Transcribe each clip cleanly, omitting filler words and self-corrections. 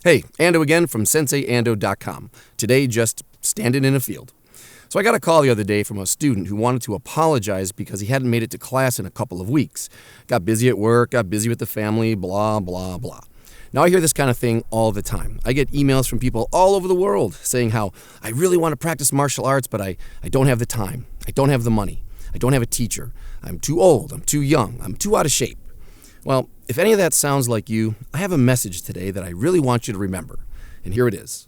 Hey, Ando again from SenseiAndo.com. Today, just standing in a field. So I got a call the other day from a student who wanted to apologize because he hadn't made it to class in a couple of weeks. Got busy at work, got busy with the family, blah, blah, blah. Now I hear this kind of thing all the time. I get emails from people all over the world saying how I really want to practice martial arts, but I don't have the time. I don't have the money. I don't have a teacher. I'm too old. I'm too young. I'm too out of shape. Well, if any of that sounds like you, I have a message today that I really want you to remember. And here it is.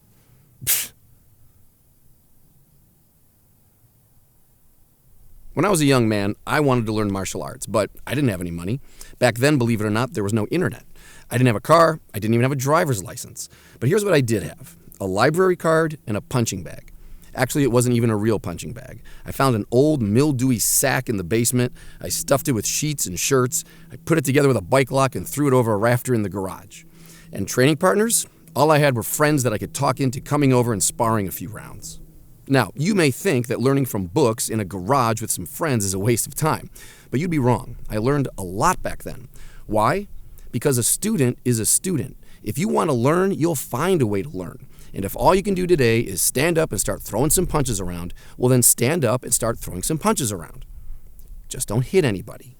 When I was a young man, I wanted to learn martial arts, but I didn't have any money. Back then, believe it or not, there was no internet. I didn't have a car. I didn't even have a driver's license. But here's what I did have: a library card and a punching bag. Actually, it wasn't even a real punching bag. I found an old mildewy sack in the basement. I stuffed it with sheets and shirts. I put it together with a bike lock and threw it over a rafter in the garage. And training partners? All I had were friends that I could talk into coming over and sparring a few rounds. Now, you may think that learning from books in a garage with some friends is a waste of time, but you'd be wrong. I learned a lot back then. Why? Because a student is a student. If you want to learn, you'll find a way to learn. And if all you can do today is stand up and start throwing some punches around, well then stand up and start throwing some punches around. Just don't hit anybody.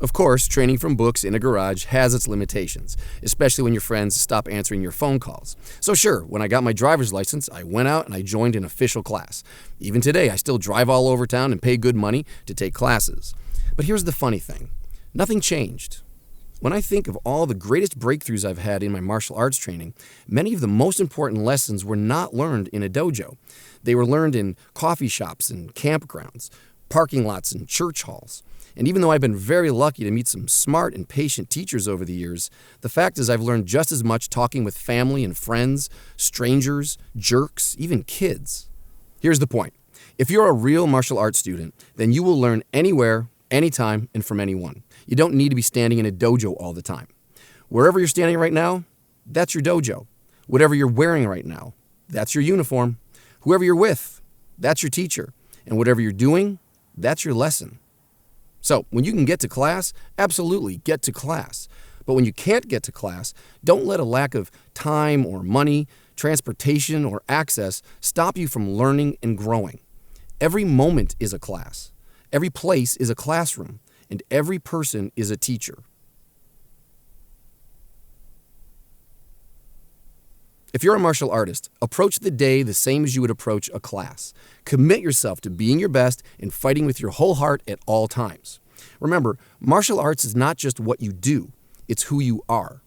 Of course, training from books in a garage has its limitations, especially when your friends stop answering your phone calls. So sure, when I got my driver's license, I went out and I joined an official class. Even today, I still drive all over town and pay good money to take classes. But here's the funny thing. Nothing changed. When I think of all the greatest breakthroughs I've had in my martial arts training, many of the most important lessons were not learned in a dojo. They were learned in coffee shops and campgrounds, parking lots and church halls. And even though I've been very lucky to meet some smart and patient teachers over the years, the fact is I've learned just as much talking with family and friends, strangers, jerks, even kids. Here's the point. If you're a real martial arts student, then you will learn anywhere, anytime, and from anyone. You don't need to be standing in a dojo all the time. Wherever you're standing right now, that's your dojo. Whatever you're wearing right now, that's your uniform. Whoever you're with, that's your teacher. And whatever you're doing, that's your lesson. So when you can get to class, absolutely get to class. But when you can't get to class, don't let a lack of time or money, transportation or access stop you from learning and growing. Every moment is a class. Every place is a classroom. And every person is a teacher. If you're a martial artist, approach the day the same as you would approach a class. Commit yourself to being your best and fighting with your whole heart at all times. Remember, martial arts is not just what you do, it's who you are.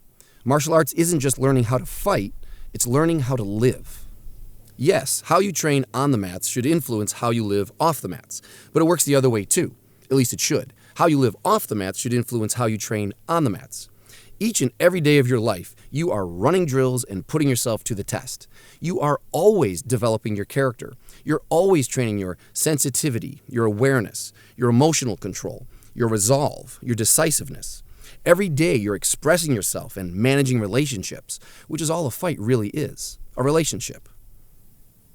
Martial arts isn't just learning how to fight, it's learning how to live. Yes, how you train on the mats should influence how you live off the mats, but it works the other way too. At least it should. How you live off the mats should influence how you train on the mats. Each and every day of your life, you are running drills and putting yourself to the test. You are always developing your character. You're always training your sensitivity, your awareness, your emotional control, your resolve, your decisiveness. Every day you're expressing yourself and managing relationships, which is all a fight really is, a relationship.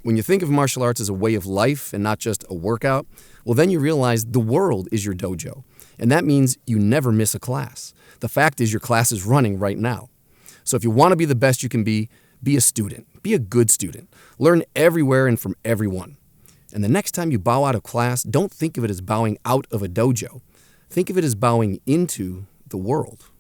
When you think of martial arts as a way of life and not just a workout, well then you realize the world is your dojo. And that means you never miss a class. The fact is your class is running right now. So if you want to be the best you can be a student. Be a good student. Learn everywhere and from everyone. And the next time you bow out of class, don't think of it as bowing out of a dojo. Think of it as bowing into the world.